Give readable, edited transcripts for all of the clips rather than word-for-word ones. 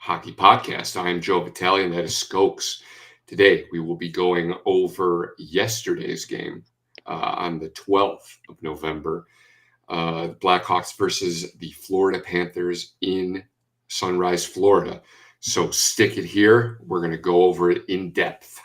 Hockey Podcast. I am Joe Battalion, that is Skoks. Today we will be going over yesterday's game on the 12th of November. Blackhawks versus the Florida Panthers in Sunrise, Florida. So stick it here. We're going to go over it in depth.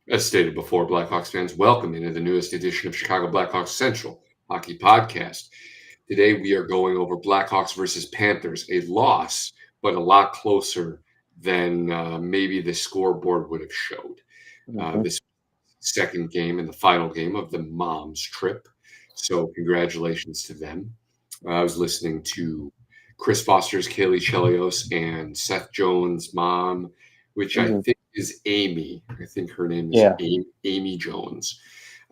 As stated before, Blackhawks fans, welcome into the newest edition of Chicago Blackhawks Central Hockey Podcast. Today we are going over Blackhawks versus Panthers, a loss, but a lot closer than maybe the scoreboard would have showed. This second game and the final game of the mom's trip. So congratulations to them. I was listening to Chris Foster's Kaylee Chelios and Seth Jones' mom, which I think is Amy. I think her name is Amy Jones.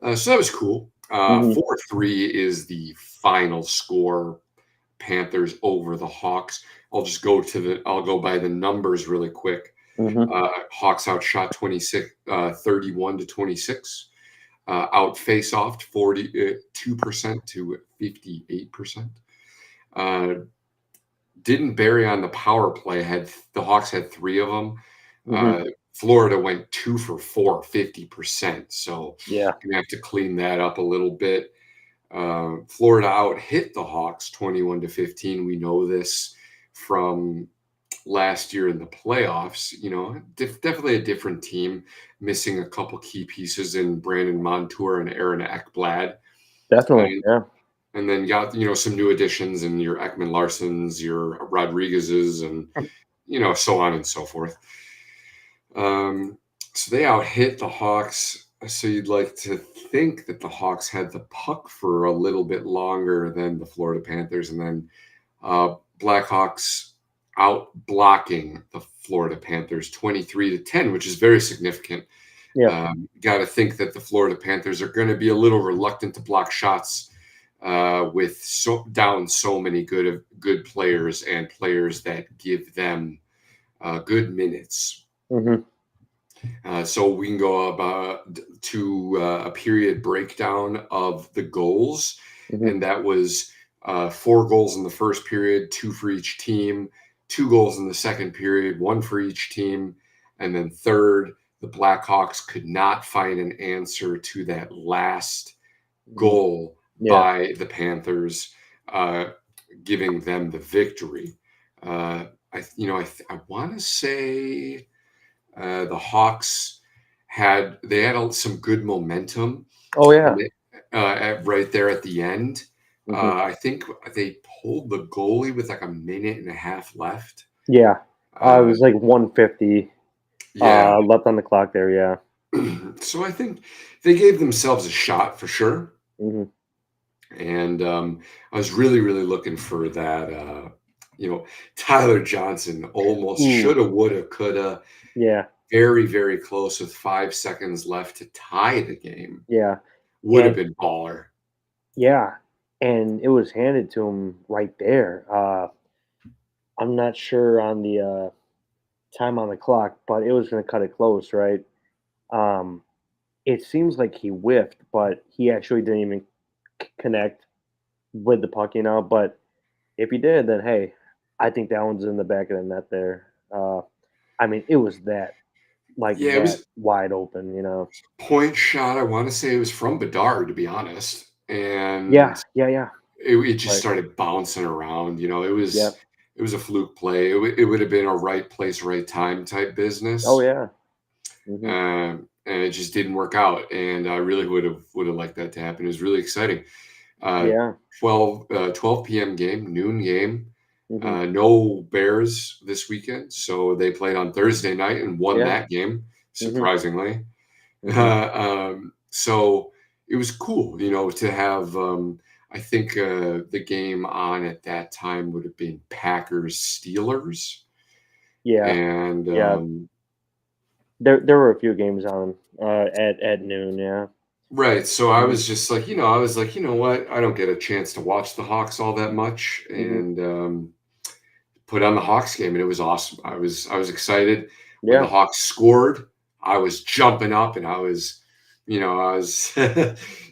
So that was cool. 4-3 is the final score. Panthers over the Hawks. I'll go by the numbers really quick. Hawks outshot 31 to 26. Out face-offed 42% to 58%. Didn't bury on the power play. The Hawks had 3 of them. Florida went 2 for 4, 50%. So you have to clean that up a little bit. Florida out hit the Hawks 21 to 15. We know this from last year in the playoffs. Definitely a different team, missing a couple key pieces in Brandon Montour and Aaron Ekblad. Definitely, And then got some new additions in your Ekman Larsons, your Rodriguez's, and so on and so forth. So they out hit the Hawks. So you'd like to think that the Hawks had the puck for a little bit longer than the Florida Panthers, and then Blackhawks out blocking the Florida Panthers 23 to 10, which is very significant. Got to think that the Florida Panthers are going to be a little reluctant to block shots with down so many good players and players that give them good minutes. So we can go about to a period breakdown of the goals, and that was 4 goals in the first period, 2 for each team, 2 goals in the second period, 1 for each team, and then third, the Blackhawks could not find an answer to that last goal by the Panthers, giving them the victory. I want to say the Hawks had some good momentum. Right there at the end. I think they pulled the goalie with like a minute and a half left. It was like 150 left on the clock there. So I think they gave themselves a shot for sure. And I was really, really looking for that. Tyler Johnson almost shoulda, woulda, coulda. Very, very close with 5 seconds left to tie the game. Would have been baller. And it was handed to him right there. I'm not sure on the time on the clock, but it was going to cut it close, right? It seems like he whiffed, but he actually didn't even connect with the puck, But if he did, then hey, I think that one's in the back of the net there. It was that. It was wide open, Point shot. I want to say it was from Bedard, to be honest. And it just started bouncing around. It was a fluke play. It would have been a right place, right time type business. And it just didn't work out. And I really would have liked that to happen. It was really exciting. 12 p.m. game, noon game. No Bears this weekend, so they played on Thursday night and won that game, surprisingly. So it was cool, to have, I think the game on at that time would have been Packers-Steelers. And there were a few games on at noon, Right. So I was just like, you know what? I don't get a chance to watch the Hawks all that much, and put on the Hawks game, and it was awesome. I was excited when the Hawks scored. I was jumping up and I was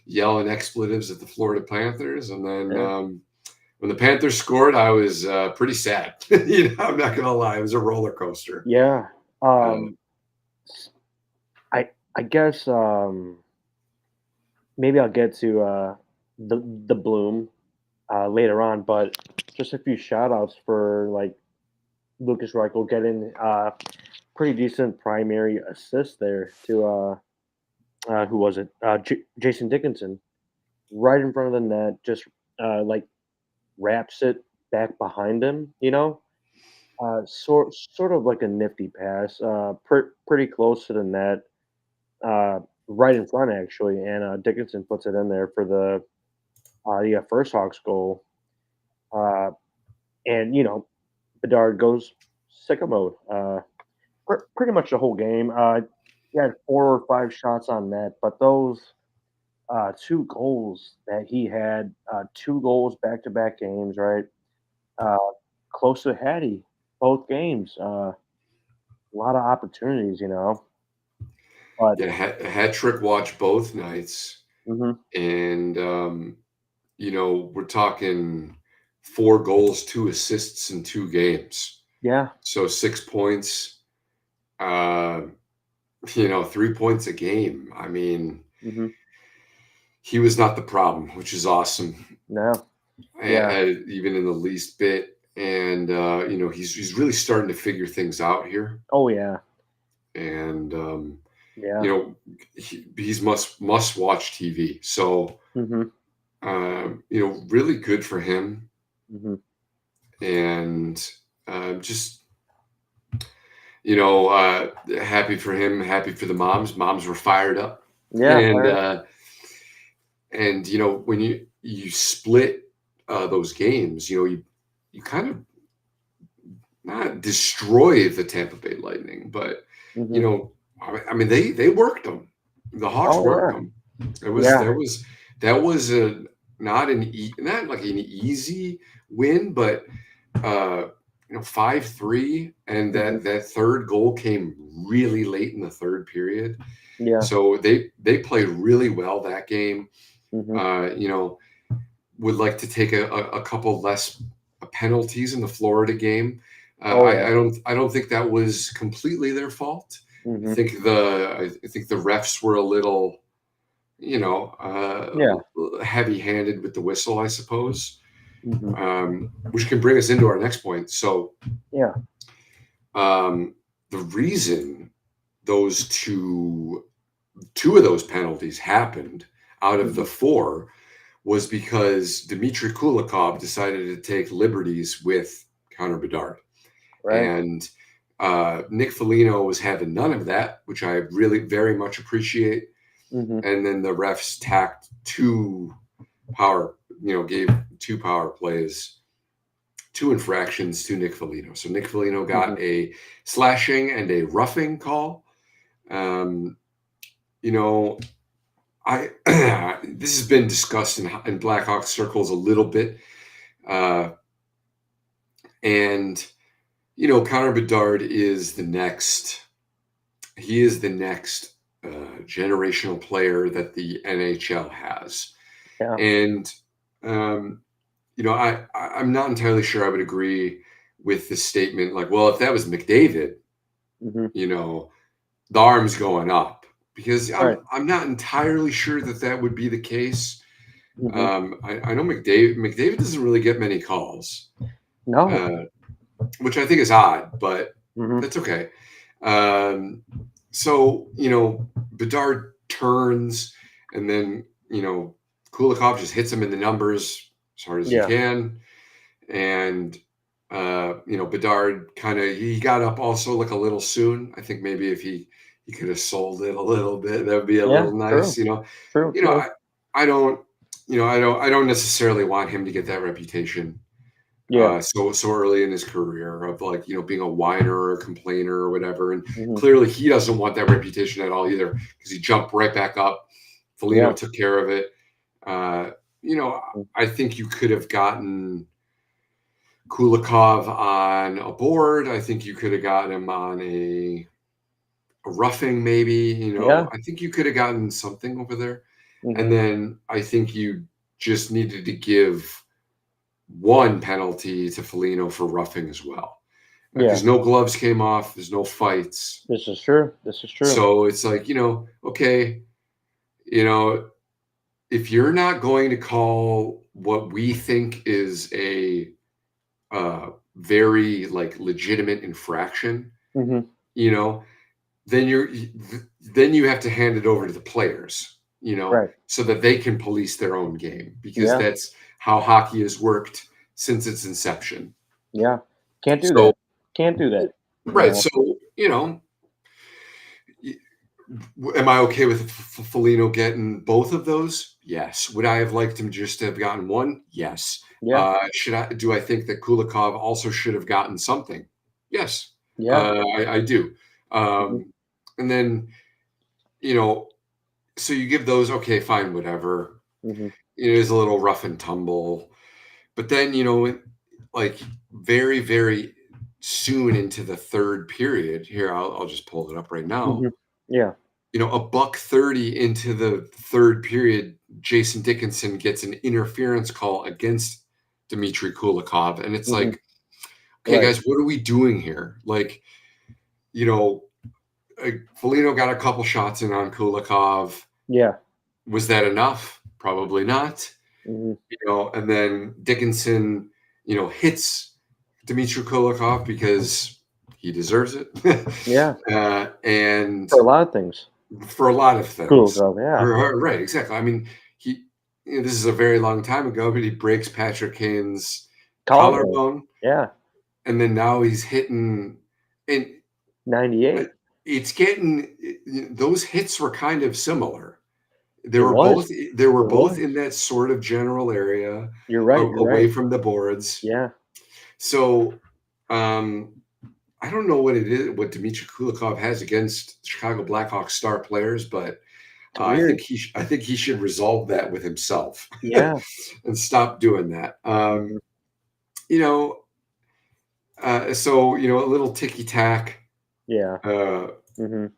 yelling expletives at the Florida Panthers. And then Yeah. when the Panthers scored, I was pretty sad. I'm not gonna lie, it was a roller coaster. Yeah. Uh, S- I guess maybe I'll get to the bloom later on, but just a few shout outs for like Lucas Reichel getting pretty decent primary assist there to who was it? Jason Dickinson, right in front of the net, just like wraps it back behind him. Sort of like a nifty pass, pretty close to the net, right in front actually, and Dickinson puts it in there for the first Hawks goal. Uh, and Bedard goes sicko mode. Pretty much the whole game. He had 4 or 5 shots on net, but those 2 goals that he had, 2 goals back to back games, right? Uh, Close to Hattie, both games. A lot of opportunities. But yeah, hat trick watch both nights, mhm, and we're talking 4 goals, 2 assists in 2 games, yeah, so 6 points. Uh, 3 points a game. I mean, hmm, he was not the problem, which is awesome, no, yeah, even in the least bit. And he's really starting to figure things out here. oh yeah, And yeah, you know, he's must watch TV. So hmm, really good for him, hmm, and just happy for him, happy for the moms. Moms were fired up, yeah, and fire, when you split those games, you kind of not destroy the Tampa Bay Lightning, but you hmm, know, I mean they worked them. The Hawks oh worked yeah, them. It was yeah, that was a not like an easy win, but 5-3, and hmm, that third goal came really late in the third period. yeah, So they played really well that game. hmm, Uh, you know, would like to take a couple less penalties in the Florida game. oh yeah, I don't think that was completely their fault. hmm, I think the refs were a little yeah, heavy handed with the whistle, I suppose. hmm, Which can bring us into our next point. So yeah, um, the reason those two of those penalties happened out of hmm, the four was because Dmitry Kulikov decided to take liberties with Connor Bedard. right, And Nick Foligno was having none of that, which I really very much appreciate. hmm, And then the refs tacked gave 2 power plays, 2 infractions to Nick Foligno. So Nick Foligno hmm, got a slashing and a roughing call. Um, you know, I this has been discussed in Blackhawks circles a little bit, uh, and Connor Bedard is the next. He is the next generational player that the NHL has, yeah, and um, I'm not entirely sure I would agree with the statement like, well, if that was McDavid, hmm, you know, the arm's going up, because right, I'm not entirely sure that that would be the case. hmm, I know McDavid doesn't really get many calls, no, uh, which I think is odd, but hmm, that's okay. Um, so Bedard turns, and then Kulikov just hits him in the numbers as hard as he yeah, can, and Bedard he got up also like a little soon. I think maybe if he could have sold it a little bit, that would be a yeah, little nice. true, true, You know, true, I don't I don't necessarily want him to get that reputation yeah, so early in his career of like being a whiner or a complainer or whatever. And hmm, clearly he doesn't want that reputation at all either, because he jumped right back up. Foligno yeah, took care of it. Uh, I think you could have gotten Kulikov on a board. I think you could have gotten him on a a roughing maybe, Yeah. I think you could have gotten something over there. And Mhm. then I think you just needed to give one penalty to Foligno for roughing as well. Yeah. Because no gloves came off, there's no fights. This is true. This is true. So it's like, okay, you know, if you're not going to call what we think is a very like legitimate infraction, Mhm. you know, then then you have to hand it over to the players, Right. so that they can police their own game because Yeah. that's how hockey has worked since its inception. Yeah. Can't do So that. Can't do that. You right, know. so y- am I okay with Foligno getting both of those? Yes. Would I have liked him just to have gotten one? Yes. Yeah. Should I? Do I think that Kulikov also should have gotten something? Yes, Yeah. I do. Mhm. And then you know, so you give those, okay, fine, whatever. Mhm. It is a little rough and tumble, but then like very, very soon into the third period. Here, I'll just pull it up right now. Mhm. Yeah. A buck 30 into the third period, Jason Dickinson gets an interference call against Dmitry Kulikov. And it's Mhm. like, okay, Right. guys, what are we doing here? Like, you know, Foligno got a couple shots in on Kulikov. Yeah. Was that enough? Probably not. Mhm. And then Dickinson, hits Dmitry Kulikov because he deserves it. Yeah. And For a lot of things. for a lot of Cool, things. though. Yeah. Right, exactly. I mean, he this is a very long time ago, but he breaks Patrick Kane's Collarbone. collarbone, Yeah. and then now he's hitting, and uh, 98. it's getting those hits were kind of similar. They It were was. both they were It both was. in that sort of general area, You're right. You're away right. from the boards. Yeah. So um, I don't know what it is, what Dmitry Kulikov has against Chicago Blackhawks star players, but It's weird. I think he should resolve that with himself Yeah. and stop doing that. Mhm. You know, so a little ticky tack. Yeah. Uh, Mhm.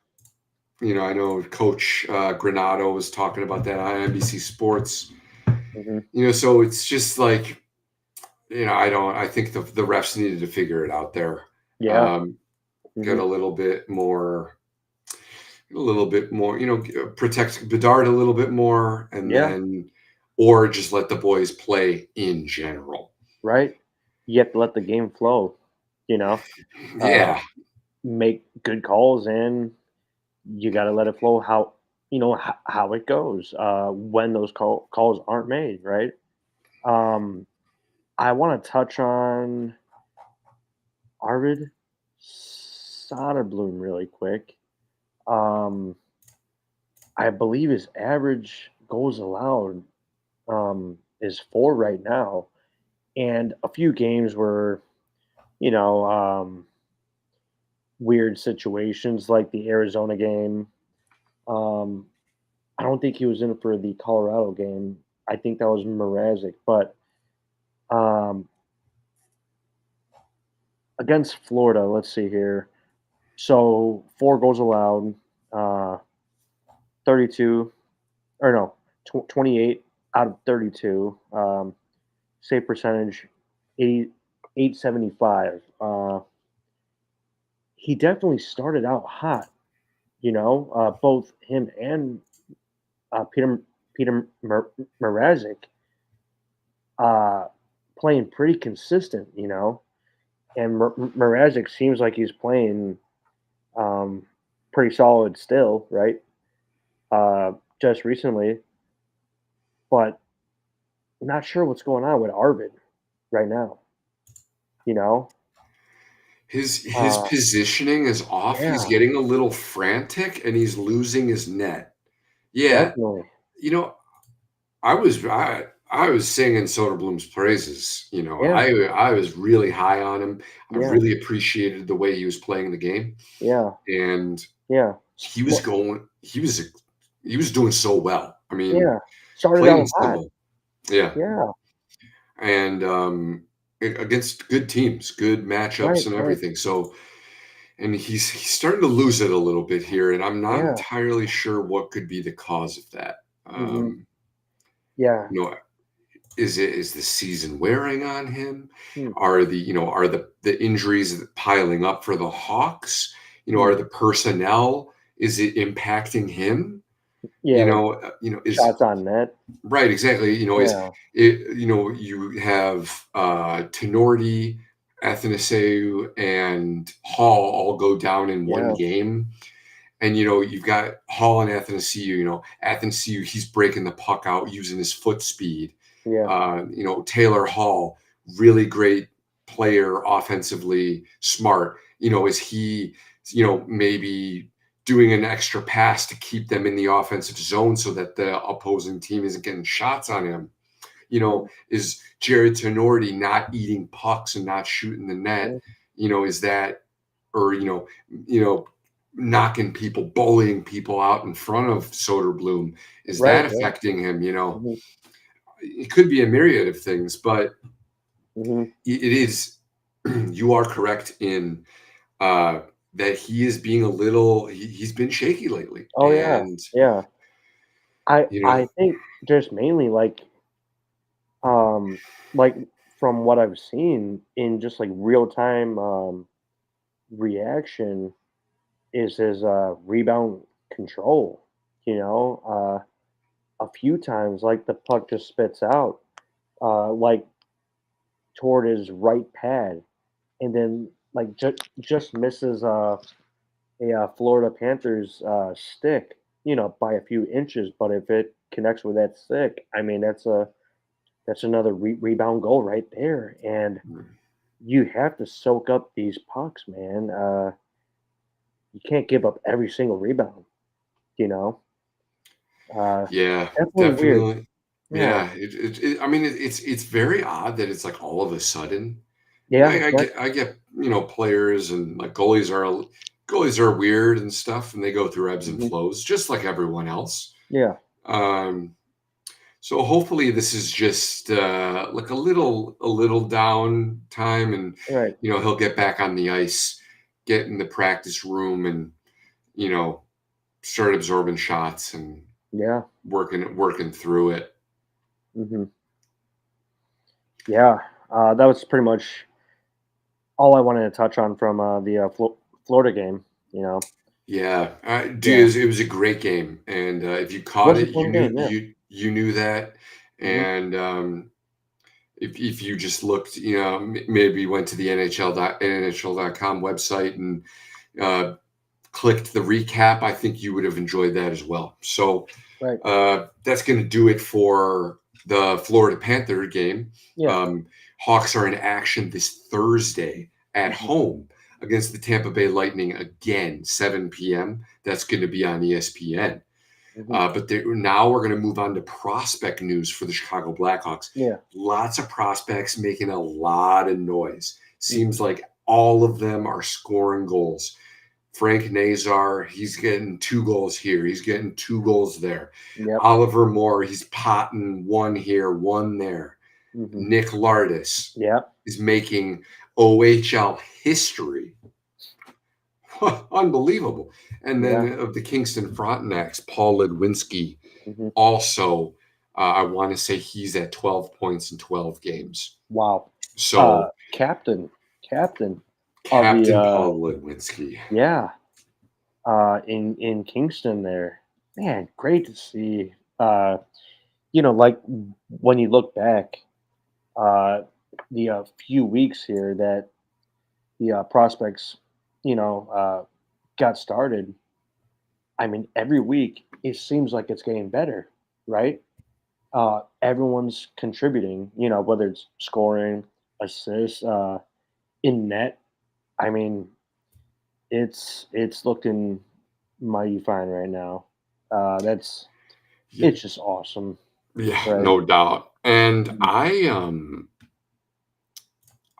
I know Coach Granato was talking about that on NBC Sports. Mhm. So it's just like I don't. I think the refs needed to figure it out there. Yeah. Um, get Mhm. a little bit more. Protect Bedard a little bit more, and Yeah. then or just let the boys play in general. Right. You have to let the game flow, you know? Uh, Yeah, make good calls, and you gotta let it flow how it goes, when those calls aren't made, right? Um, I wanna touch on Arvid Soderblom really quick. Um, I believe his average goals allowed, is 4 right now, and a few games were, you know, weird situations like the Arizona game. Um, I don't think he was in for the Colorado game. I think that was Mrazek, but um, against Florida, let's see here. So 4 goals allowed, uh, 32 or no, 28 out of 32. Save percentage, 875. He definitely started out hot. Both him and Peter Mrazek, uh, playing pretty consistent. And Mrazek seems like he's playing um, pretty solid still, right? Just recently, but not sure what's going on with Arvid right now. You know, his uh, positioning is off. He's yeah, getting a little frantic, and he's losing his net. Yeah, definitely, you know, I was singing Soderblom's praises. yeah, I was really high on him. I yeah, really appreciated the way he was playing the game, yeah, and yeah, he was going. He was doing so well. I mean, yeah. Started plain out and hot, simple. Yeah, yeah, and against good teams, good matchups, right, and right, everything. So and he's starting to lose it a little bit here, and I'm not Yeah. entirely sure what could be the cause of that. Hmm. Yeah. You know, is the season wearing on him? Hmm. Are the injuries piling up for the Hawks? Are Hmm. the personnel, is it impacting him? Yeah. Like Is shots on net. right, exactly. Is Yeah. it, you have Tenorti, Athanaseu, and Hall all go down in one Yeah. game. And you've got Hall and Athanaseu. Athanaseu, he's breaking the puck out using his foot speed. Yeah. Taylor Hall, really great player, offensively smart. Is he, maybe doing an extra pass to keep them in the offensive zone so that the opposing team isn't getting shots on him? Yeah. Is Jared Tenorti not eating pucks and not shooting the net? Yeah. Is that, or knocking people, bullying people out in front of Soderblom? Is Right. that Right. affecting him? Hmm. It could be a myriad of things, but Hmm. it is. You are correct in uh, that he is being a little. He's been shaky lately, Oh yeah. and Yeah. I you know, I think just mainly um like from what I've seen in just like real time reaction is his rebound control. You know, a few times like the puck just spits out like toward his right pad, and then like just misses a Florida Panthers stick, by a few inches. But if it connects with that stick, I mean that's another rebound goal right there. And you have to soak up these pucks, man. You can't give up every single rebound. You know, uh, yeah, definitely weird. definitely. Yeah, Yeah, I mean, it's very odd that it's like all of a sudden. yeah, I get players and like goalies are weird and stuff, and they go through ebbs and hmm flows just like everyone else. yeah, Um, so hopefully this is just like a little down time, and right, he'll get back on the ice, get in the practice room, and you know start absorbing shots and yeah, working through it. hmm yeah. That was pretty much all I wanted to touch on from the Florida game. You know, Yeah, yeah, dude, it was a great game, and if you caught was a it, fun game. Yeah, you knew that, hmm and if you just looked, maybe went to the NHL.com website and uh, clicked the recap, I think you would have enjoyed that as well. So right, that's going to do it for the Florida Panther game. yeah, Hawks are in action this Thursday at hmm home against the Tampa Bay Lightning again, 7 p.m. That's going to be on ESPN. hmm But now we're going to move on to prospect news for the Chicago Blackhawks. yeah, Lots of prospects making a lot of noise. hmm Seems like all of them are scoring goals. Frank Nazar, he's getting 2 goals here. He's getting 2 goals there. yep, Oliver Moore, he's potting one here, one there. hmm Nick Lardis yep, is making OHL history. Unbelievable. And yeah, then of the Kingston Frontenacs, Paul Ledwinski, hmm also, I want to say he's at 12 points in 12 games. wow. So, Captain of the Captain Paul Ledwinski. yeah, in Kingston there. Man, great to see. Like when you look back, uh, the few weeks here that the prospects, got started. I mean, every week it seems like it's getting better, right? Everyone's contributing, whether it's scoring, assists, in net. I mean, it's looking mighty fine right now. That's Yeah, it's just awesome, yeah, right? no doubt. And Mhm.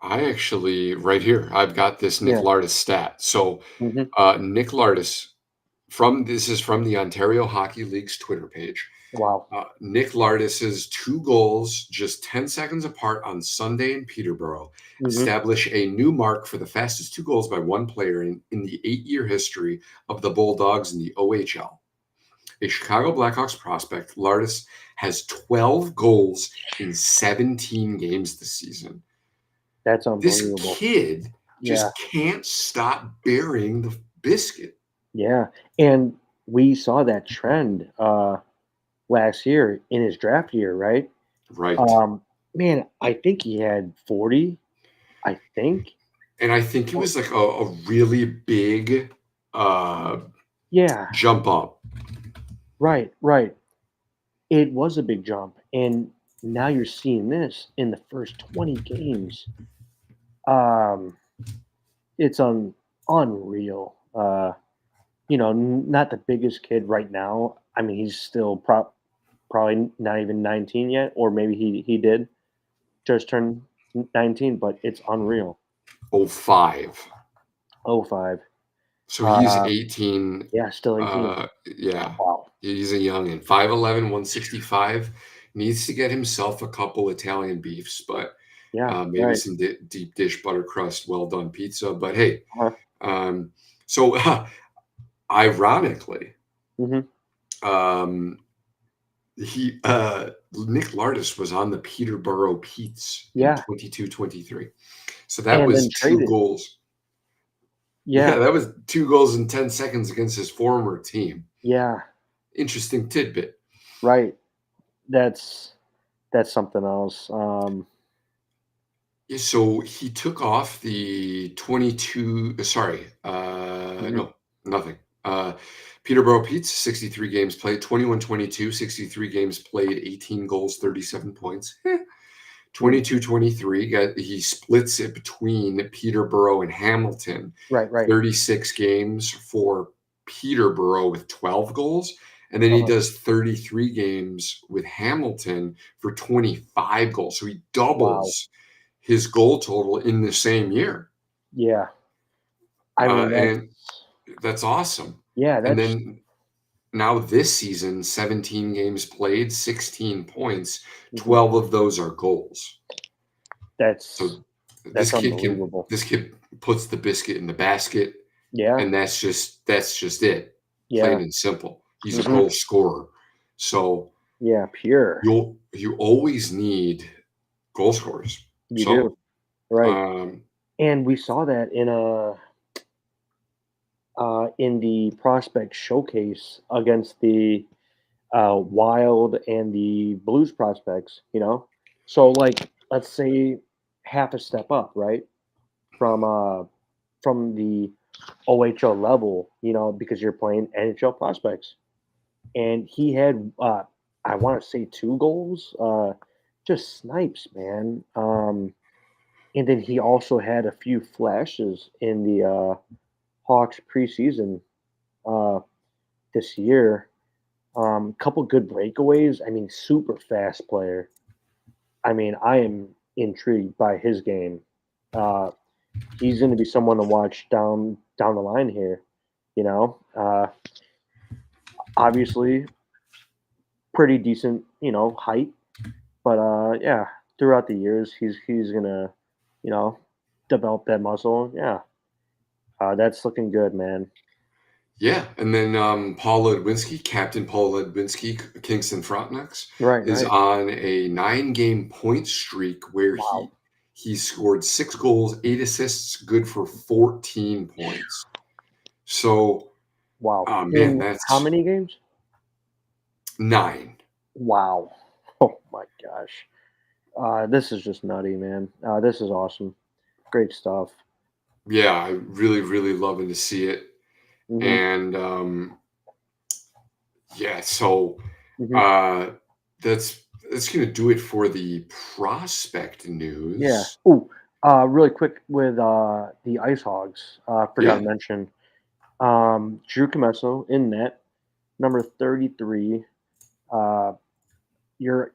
I actually right here, I've got this Nick Yeah. Lardis stat. So Mhm. Nick Lardis This is from the Ontario Hockey League's Twitter page. Wow. Nick Lardis's 2 goals just 10 seconds apart on Sunday in Peterborough establish a new mark for the fastest 2 goals by one player in the 8-year history of the Bulldogs in the OHL. A Chicago Blackhawks prospect, Lardis has 12 goals in 17 games this season. That's This unbelievable. kid just can't stop burying the biscuit. Yeah. And we saw that trend last year in his draft year, right? Right. Man, I think he had 40, I think. And I think it was like a really big Yeah. jump up. Right. It was a big jump. And now you're seeing this in the first 20 games. It's unreal. Not the biggest kid right now. I mean, he's still probably not even 19 yet, or maybe he did just turn 19, but it's unreal. 05. 05. So he's 18. Yeah, still 18. Yeah. Wow. He's a youngin. 5'11", 165. Needs to get himself a couple Italian beefs, but Yeah, maybe right. some deep dish butter crust, well done pizza. But hey, Uh-huh. so ironically, Mhm. Nick Lardis was on the Peterborough Petes in Yeah. 22-23. So that And was then 2 traded. goals. Yeah. that was 2 goals in 10 seconds against his former team. Yeah. Interesting tidbit. Right. That's something else. Yeah, so he took off the 22. Sorry, no, nothing. Peterborough Pete's 63 games played, 21-22, 63 games played, 18 goals, 37 points. 22-23, he splits it between Peterborough and Hamilton. Right. 36 games for Peterborough with 12 goals. And then he does 33 games with Hamilton for 25 goals. So he doubles his goal total in the same year. Yeah. I mean, And that's awesome. yeah, And then now this season, 17 games played, 16 points, 12 of those are goals. That's unbelievable. This kid puts the biscuit in the basket. Yeah. And that's just it. Yeah. Plain and simple. He's a goal scorer. So yeah, pure. you always need goal scorers. You do. Right. Um, And we saw that in the prospect showcase against the Wild and the Blues prospects, So like let's say half a step up, right? From the OHL level, because you're playing NHL prospects. And he had I want to say 2 goals, just snipes, man. And then he also had a few flashes in the Hawks preseason this year. Couple good breakaways. I mean, super fast player. I mean, I am intrigued by his game. He's going to be someone to watch down the line here. Obviously, pretty decent, height. But yeah, throughout the years, he's gonna, develop that muscle. Yeah, that's looking good, man. Yeah, and then Paul Ledwinski, Captain Paul Ledwinski, Kingston Frontenacs, is Right. on a 9-game point streak where Wow. he scored 6 goals, 8 assists, good for 14 points. So, Wow. man, In that's how many games? 9. Wow. Oh my gosh. This is just nutty, man. This is awesome. Great stuff. Yeah, I really, really loving to see it. Mhm. And yeah, so Mhm. that's gonna do it for the prospect news. Yeah. Ooh, really quick with the Ice Hogs. Forgot to Yeah. mention. Drew Comesso in net, number 33. Uh, your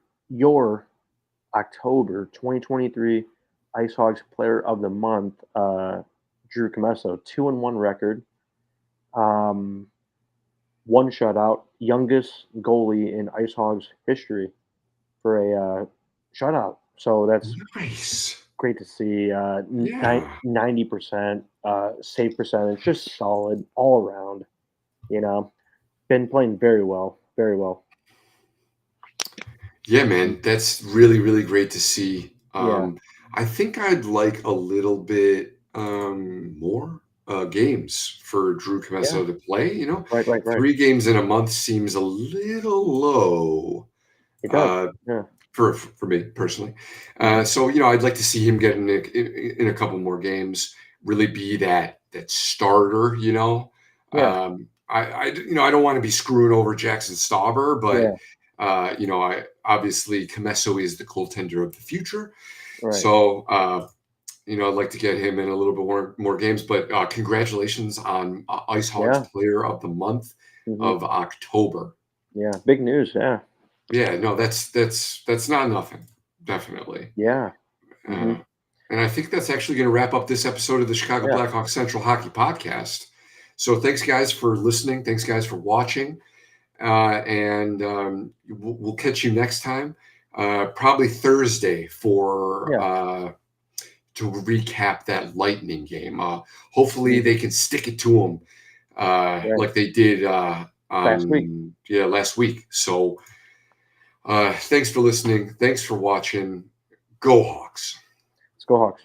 October 2023 Ice Hogs Player of the Month, Drew Comesso, 2-1 record. Um, one shutout, youngest goalie in Ice Hogs history for a shutout. So that's Nice. great to see. Yeah. 90% save percentage, just solid all around. You know, been playing very well, very well. Yeah, man, that's really, really great to see. Yeah, I think I'd like a little bit more games for Drew yeah, Comesso to play. right. 3 games in a month seems a little low. It does. Uh, Yeah, for me personally. hmm So I'd like to see him get in a couple more games, really be that starter. yeah, I don't want to be screwing over Jackson Stauber, but yeah. I obviously Comesso is the goaltender of the future. Right. So I'd like to get him in a little bit more games. But congratulations on Ice Hogs Yeah. Player of the Month hmm of October. Yeah. Big news. Yeah. Yeah, no, that's not nothing. Definitely. Yeah. hmm Uh, and I think that's actually going to wrap up this episode of the Chicago Yeah. Blackhawks Central Hockey Podcast. So thanks, guys, for listening. Thanks, guys, for watching. And we'll catch you next time, probably Thursday Yeah. to recap that Lightning game. Hopefully, mhm, they can stick it to them Right. like they did Last week. last week. So thanks for listening. Thanks for watching. Go Hawks. Let's go Hawks.